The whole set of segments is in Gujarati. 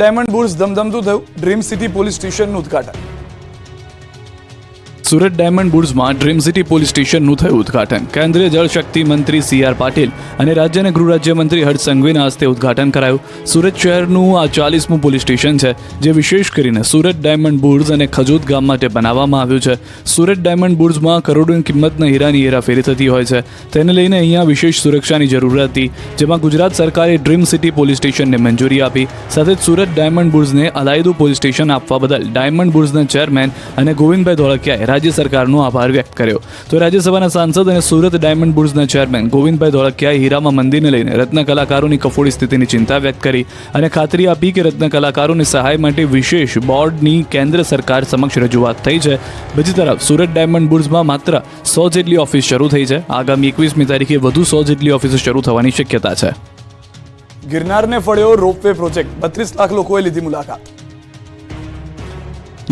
ડાયમંડ બુર્સ ધમધમતું થયું, ડ્રીમ સિટી પોલીસ સ્ટેશનનું ઉદ્ઘાટન. સુરત ડાયમંડ બુર્સમાં ડ્રીમ સિટી પોલીસ સ્ટેશનનું થયું ઉદ્ઘાટન. કેન્દ્રીય જળશક્તિ મંત્રી CR પાટીલ અને રાજ્યના ગૃહ રાજ્યમંત્રી હર્ષ સંઘવીના હસ્તે ઉદ્ઘાટન કરાયું. સુરત શહેરનું આ 40મું પોલીસ સ્ટેશન છે, જે વિશેષ કરીને સુરત ડાયમંડ બુર્સ અને ખજોદ ગામ માટે બનાવવામાં આવ્યું છે. સુરત ડાયમંડ બુર્સમાં કરોડોની કિંમતના હીરાની હેરાફેરી થતી હોય છે. તેને લઈને અહીંયા વિશેષ સુરક્ષાની જરૂર હતી, જેમાં ગુજરાત સરકારે ડ્રીમ સિટી પોલીસ સ્ટેશનને મંજૂરી આપી. સાથે જ સુરત ડાયમંડ બુર્સને અલાયદું પોલીસ સ્ટેશન આપવા બદલ ડાયમંડ બુર્સના ચેરમેન અને ગોવિંદભાઈ ધોળકિયાએ રાજ્ય સરકારનો આભાર વ્યક્ત કર્યો. તો રાજ્યસભાના સાંસદ અને સુરત ડાયમંડ બુર્સના ચેરમેન ગોવિંદભાઈ ધોળકિયાએ હીરામાં મંદીને લઈને રત્ન કલાકારોની કફોડી સ્થિતિની ચિંતા વ્યક્ત કરી અને ખાતરી આપી કે રત્ન કલાકારોની સહાય માટે વિશેષ બોર્ડની કેન્દ્ર સરકાર સમક્ષ રજૂઆત થઈ છે. બીજી તરફ સુરત ડાયમંડ બુર્સમાં માત્ર 100 જેટલી ઓફિસ શરૂ થઈ છે. આગામી 21મી તારીખે વધુ 100 જેટલી ઓફિસો શરૂ થવાની શક્યતા છે. ગિરનારને ફળ્યો રોપવે પ્રોજેક્ટ, 32 લાખ લોકોએ લીધી મુલાકાત.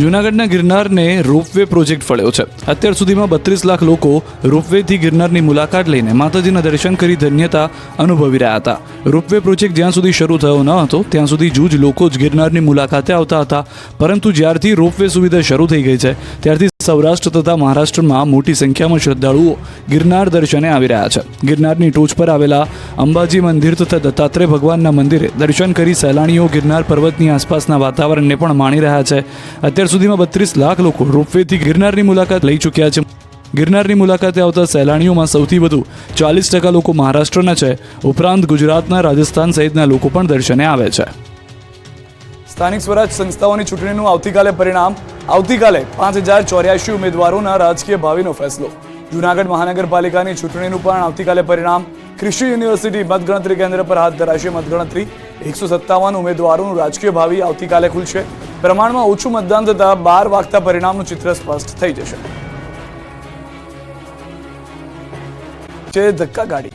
જૂનાગઢના ગિરનારને રોપવે પ્રોજેક્ટ ફળ્યો છે. અત્યાર સુધીમાં 32 લાખ લોકો રોપવેથી ગિરનારની મુલાકાત લઈને માતાજીના દર્શન કરી ધન્યતા અનુભવી રહ્યા હતા. રોપવે પ્રોજેક્ટ જ્યાં સુધી શરૂ થયો ન હતો ત્યાં સુધી જૂજ લોકો જ ગિરનારની મુલાકાતે આવતા હતા. પરંતુ જ્યારથી રોપવે સુવિધા શરૂ થઈ ગઈ છે ત્યારથી સૌરાષ્ટ્ર તથા મહારાષ્ટ્રમાં મોટી સંખ્યામાં શ્રદ્ધાળુઓ ગિરનાર દર્શને આવી રહ્યા છે. ગિરનારની ટોચ પર આવેલા અંબાજી મંદિર તથા દત્તાત્રેય ભગવાનના મંદિરે દર્શન કરી સહેલાણીઓ ગિરનાર પર્વતની આસપાસના વાતાવરણને પણ માણી રહ્યા છે. અત્યાર સુધીમાં 32 લાખ લોકો રોપવેથી ગિરનારની મુલાકાત લઈ ચૂક્યા છે. ગિરનારની મુલાકાતે આવતા સહેલાણીઓમાં સૌથી વધુ 40% લોકો મહારાષ્ટ્રના છે. ઉપરાંત ગુજરાતના, રાજસ્થાન સહિતના લોકો પણ દર્શને આવે છે. સ્થાનિક સ્વરાજ સંસ્થાઓની ચૂંટણીનું આવતીકાલે પરિણામ. આવતીકાલે 5084 ઉમેદવારોના રાજકીય ભાવિનો ફેસલો. જૂનાગઢ મહાનગરપાલિકાની ચૂંટણીનું પણ આવતીકાલે પરિણામ. કૃષિ યુનિવર્સિટી મતગણતરી કેન્દ્ર પર હાથ ધરાશે મતગણતરી. 157 ઉમેદવારોનું રાજકીય ભાવિ આવતીકાલે ખુલશે. પ્રમાણમાં ઓછું મતદાન થતા 12 વાગતા પરિણામનું ચિત્ર સ્પષ્ટ થઈ જશે. ધક્કા ગાડી.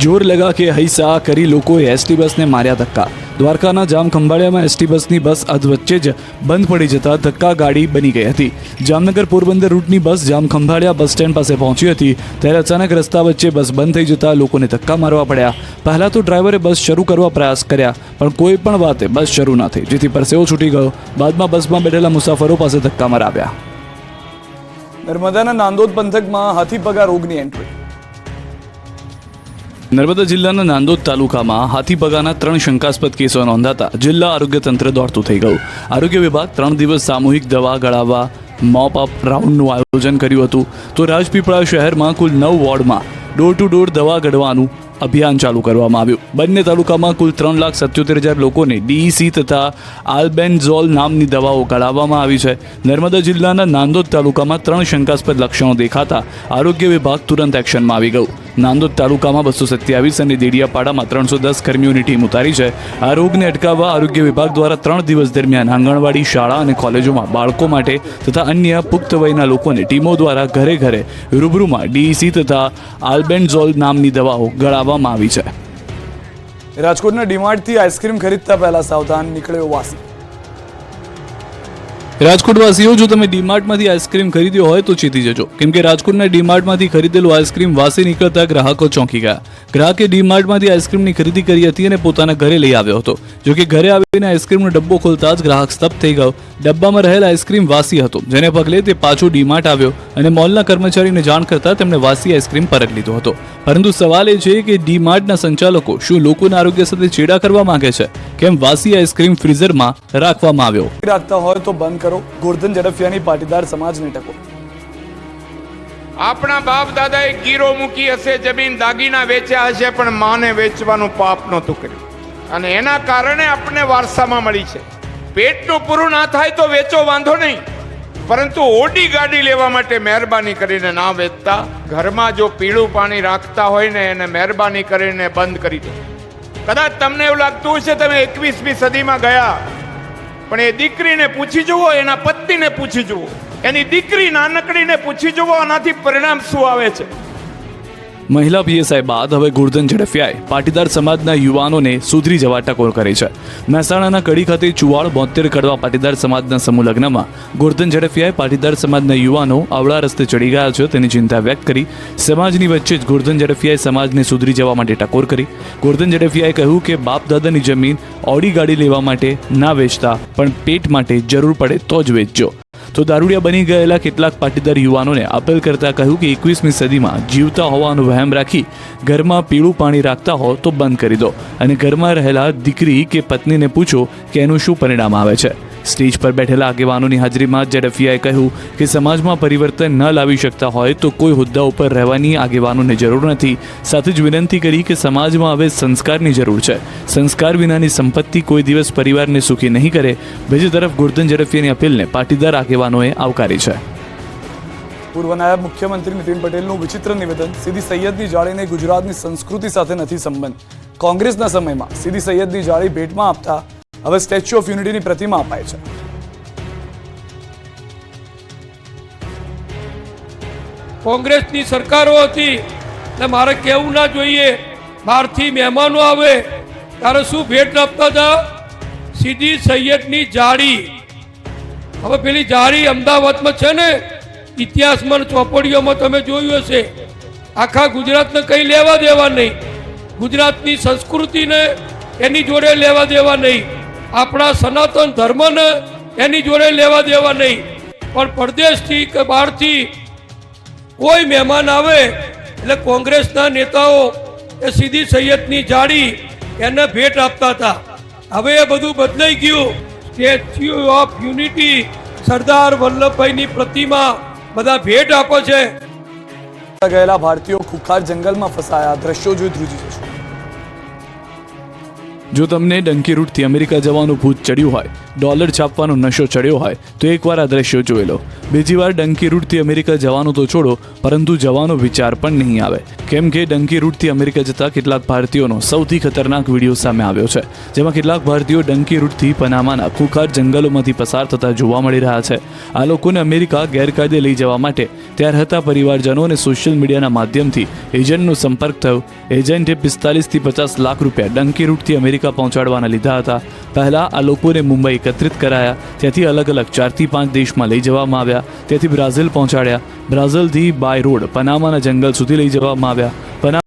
જોર લગા કે હૈસા કરી લોકોએ એસટી બસને માર્યા ધક્કા. દ્વારકાના જામ ખંભાળિયામાં એસટી બસની બસ અધવચ્ચે જ બંધ પડી જતા ધક્કા ગાડી બની ગઈ હતી. જામનગર પોરબંદર રૂટની બસ જામ ખંભાળિયા બસ સ્ટેન્ડ પાસે પહોંચી હતી ત્યારે અચાનક રસ્તા વચ્ચે બસ બંધ થઈ જતા લોકોને ધક્કા મારવા પડ્યા. પહેલા તો ડ્રાઈવરે બસ શરૂ કરવા પ્રયાસ કર્યા, પણ કોઈ પણ વાતે બસ શરૂ ન થઈ, જેથી પરસેવો છૂટી ગયો. બાદમાં બસમાં બેઠેલા મુસાફરો પાસે ધક્કા મરાવ્યા. નર્મદાના નાંદોદ પંથકમાં હાથીપગા રોગની એન્ટ્રી. નર્મદા જિલ્લાના નાંદોદ તાલુકામાં હાથીપગાના 3 શંકાસ્પદ કેસો નોંધાતા જિલ્લા આરોગ્ય તંત્ર દોડતું થઈ ગયું. આરોગ્ય વિભાગ 3 દિવસ સામૂહિક દવા ગળાવવા મોપ અપ રાઉન્ડનું આયોજન કર્યું હતું. તો રાજપીપળા શહેરમાં કુલ 9 વોર્ડમાં ડોર ટુ ડોર દવા ગળવાનું અભિયાન ચાલુ કરવામાં આવ્યું. બંને તાલુકામાં કુલ 3,77,000 લોકોને DEC તથા આલ્બેન્ઝોલ નામની દવાઓ ગળાવવામાં આવી છે. નર્મદા જિલ્લાના નાંદોદ તાલુકામાં 3 શંકાસ્પદ લક્ષણો દેખાતા આરોગ્ય વિભાગ તુરંત એક્શનમાં આવી ગયું. નાંદોદ તાલુકામાં 227 અને દેડિયાપાડામાં 310 કર્મીઓની ટીમ ઉતારી છે. આ રોગને અટકાવવા આરોગ્ય વિભાગ દ્વારા 3 દિવસ દરમિયાન આંગણવાડી, શાળા અને કોલેજોમાં બાળકો માટે તથા અન્ય પુખ્ત વયના લોકોને ટીમો દ્વારા ઘરે ઘરે રૂબરૂમાં DEC તથા આલ્બેન્ઝોલ નામની દવાઓ ગળાવવામાં આવી છે. રાજકોટના ડીમાર્ટથી આઈસ્ક્રીમ ખરીદતા પહેલા સાવધાન, નીકળ્યો વાસી. રાજકોટવાસીઓ, જો તમે ડીમાર્ટમાંથી આઈસ્ક્રીમ ખરીદ્યો હોય તો ચેતી જજો, કેમ કે રાજકોટના ડીમાર્ટમાંથી ખરીદેલું આઈસ્ક્રીમ વાસી નીકળતા ગ્રાહકો ચોંકી ગયા. ગ્રાહકે ડીમાર્ટમાંથી આઈસ્ક્રીમની ખરીદી કરી હતી અને પોતાના ઘરે લઈ આવ્યો હતો. જો કે ઘરે આવીને આઈસ્ક્રીમનો ડબ્બો ખોલતા જ ગ્રાહક સ્તબ્ધ થઈ ગયો. ડબ્બામાં રહેલ આઈસ્ક્રીમ વાસી હતો, જેને પગલે તે પાછો ડીમાર્ટ આવ્યો અને મોલના કર્મચારીને જાણ કરતા તેમણે વાસી આઈસ્ક્રીમ પરત લીધો હતો. પરંતુ સવાલ એ છે કે ડીમાર્ટના સંચાલકો શું લોકોના આરોગ્ય સાથે ચેડા કરવા માંગે છે? કેમ વાસી આઈસ્ક્રીમ ફ્રીઝરમાં રાખવામાં આવ્યો? રાખતા હોય તો બંધ કરો. ગોરધન ઝડફિયાની પાટીદાર સમાજને ટકો. આપણા બાપ દાદાએ ગીરો મૂકી હશે, જમીન દાગીના વેચ્યા હશે, પણ માને વેચવાનું પાપ નહોતું કર્યું અને એના કારણે આપણને વારસામાં મળી છે. પેટનું પૂરું ના થાય તો વેચો, વાંધો નહીં, પરંતુ ઓડી ગાડી લેવા માટે મહેરબાની કરીને ના વેચતા. ઘરમાં જો પીળું પાણી રાખતા હોય ને એને મહેરબાની કરીને બંધ કરી દો. કદાચ તમને એવું લાગતું હશે તમે 21મી સદીમાં ગયા, પણ એ દીકરીને પૂછી જુઓ, એના પત્નીને પૂછી જુઓ, એની દીકરી નાનકડીને પૂછી જુઓ, આનાથી પરિણામ શું આવે છે. મહિલા પીએસઆઈ બાદ હવે ગોરધન ઝડફિયાએ પાટીદાર સમાજના યુવાનોને સુધરી જવા ટકોર કરી છે. મહેસાણાના કડી ખાતે ચુવાડ 72 કડવા પાટીદાર સમાજના સમૂહ લગ્નમાં ગોરધન ઝડફિયાએ પાટીદાર સમાજના યુવાનો આવડા રસ્તે ચડી ગયા છે તેની ચિંતા વ્યક્ત કરી. સમાજની વચ્ચે જ ગોરધન ઝડફિયાએ સમાજને સુધરી જવા માટે ટકોર કરી. ગોરધન ઝડફિયાએ કહ્યું કે બાપ દાદાની જમીન ઓડી ગાડી લેવા માટે ના વેચતા, પણ પેટ માટે જરૂર પડે તો જ વેચજો. તો દારૂડિયા બની ગયેલા કેટલાક પાટીદાર યુવાનોને અપીલ કરતા કહ્યું કે 21મી સદીમાં જીવતા હોવાનો વહેમ રાખી ઘરમાં પીળું પાણી રાખતા હો તો બંધ કરી દો અને ઘરમાં રહેલા દીકરી કે પત્નીને પૂછો કે એનું શું પરિણામ આવે છે. સ્ટેજ પર બેઠેલા આગેવાનોની હાજરીમાં ઝડફિયાએ કહ્યું કે સમાજમાં પરિવર્તન ન લાવી શકતા હોય તો કોઈ હોદ્દા ઉપર રહેવાની આગેવાનોને જરૂર નથી. સાથે જ વિનંતી કરી કે સમાજમાં હવે સંસ્કારની જરૂર છે. સંસ્કાર વિનાની સંપત્તિ કોઈ દિવસ પરિવારને સુખી નહીં કરે. બીજી તરફ ગોરધન ઝડફિયાની અપીલને પાટીદાર આગેવાનોએ આવકારી છે. પૂર્વ નાયબ મુખ્યમંત્રી નીતિન પટેલનું વિચિત્ર નિવેદન. સીદી સૈયદની જાળીને ગુજરાતની સંસ્કૃતિ સાથે નથી સંબંધ. કોંગ્રેસના સમયમાં સીદી સૈયદની જાળી ભેટમાં આપતા હવે સ્ટેચ્યુ ઓફ યુનિટીની પ્રતિમા અપાય છે. કોંગ્રેસની સરકારો હતી એટલે મારે કહેવું ના જોઈએ. બહારથી મહેમાનો આવે ત્યારે શું ભેટ આપતા હતા? સીદી સૈયદની જાળી. હવે પેલી જાળી અમદાવાદમાં છે ને, ઇતિહાસમાં ચોપડીઓમાં તમે જોયું હશે. આખા ગુજરાતને કંઈ લેવા દેવા નહીં. ગુજરાતની સંસ્કૃતિને એની જોડે લેવા દેવા નહીં. આપણા સનાતન ધર્મને એની જોડે લેવા દેવા નહીં. પણ પરદેશથી કે બહારથી કોઈ મહેમાન આવે એટલે કોંગ્રેસના નેતાઓ એ સીદી સૈયદની જાળી એને ભેટ આપતા હતા. હવે એ બધું બદલાઈ ગયું. સ્ટેચ્યુ ઓફ યુનિટી, સરદાર વલ્લભભાઈની પ્રતિમા બધા ભેટ આપે છે. ગયેલા ભારતીયો ખુખાર જંગલમાં ફસાયા. દ્રશ્યો જોઈ ધ્રુજી જશે. જો તમને ડંકી રૂટથી અમેરિકા જવાનું ભૂત ચડ્યું હોય, ડોલર છાપવાનો નશો ચડ્યો હોય તો એકવાર આ દ્રશ્યો જોઈ લો. બીજી વાર ડંકી રૂટથી અમેરિકા જવાનું તો છોડો, પરંતુ જવાનો વિચાર પણ નહીં આવે. કેમ કે ડંકી રૂટથી અમેરિકા જતા કેટલાક ભારતીયોનો સૌથી ખતરનાક વિડીયો સામે આવ્યો છે, જેમાં કેટલાક ભારતીયો ડંકી રૂટથી પનામાના ખુખાર જંગલોમાંથી પસાર થતા જોવા મળી રહ્યા છે. આ લોકોને અમેરિકા ગેરકાયદે લઈ જવા માટે ત્યાર હતા પરિવારજનો અને સોશિયલ મીડિયાના માધ્યમથી એજન્ટનો સંપર્ક થયો. એજન્ટે 45 થી 50 લાખ રૂપિયા ડંકી રૂટથી અમેરિકા પહોંચાડવાના લીધા હતા. પહેલા આ લોકોને મુંબઈ એકત્રિત કરાયા, ત્યાંથી અલગ અલગ 4 થી 5 દેશમાં લઈ જવામાં આવ્યા. ત્યાંથી બ્રાઝિલ પહોંચાડ્યા. બ્રાઝિલથી બાય રોડ પનામાના જંગલ સુધી લઈ જવામાં આવ્યા.